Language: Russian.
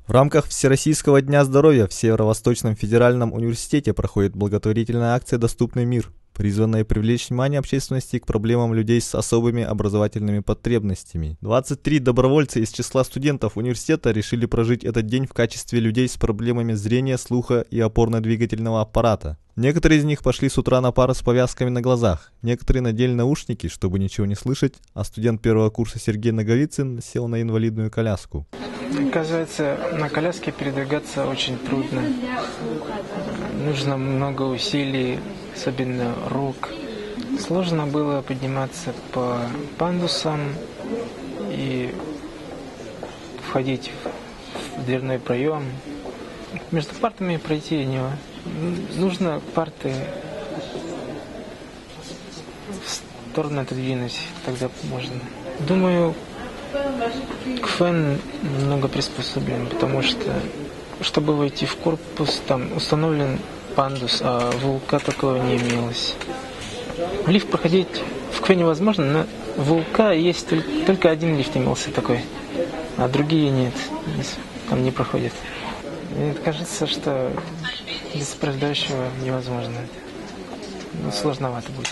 В рамках Всероссийского дня здоровья в Северо-Восточном федеральном университете проходит благотворительная акция «Доступный мир», призванная привлечь внимание общественности к проблемам людей с особыми образовательными потребностями. 23 добровольца из числа студентов университета решили прожить этот день в качестве людей с проблемами зрения, слуха и опорно-двигательного аппарата. Некоторые из них пошли с утра на пары с повязками на глазах, некоторые надели наушники, чтобы ничего не слышать, а студент первого курса Сергей Наговицын сел на инвалидную коляску. Оказывается, на коляске передвигаться очень трудно. Нужно много усилий, особенно рук. Сложно было подниматься по пандусам и входить в дверной проем. Между партами пройти не нужно парты в сторону отодвинуть, тогда можно. Думаю, КФН немного приспособлен, потому что, чтобы войти в корпус, там установлен пандус, а в УЛК такого не имелось. В лифт проходить в КФН невозможно, но в УЛК есть только один лифт имелся такой, а другие нет, там не проходят. Мне кажется, что без сопровождающего невозможно. Сложновато будет.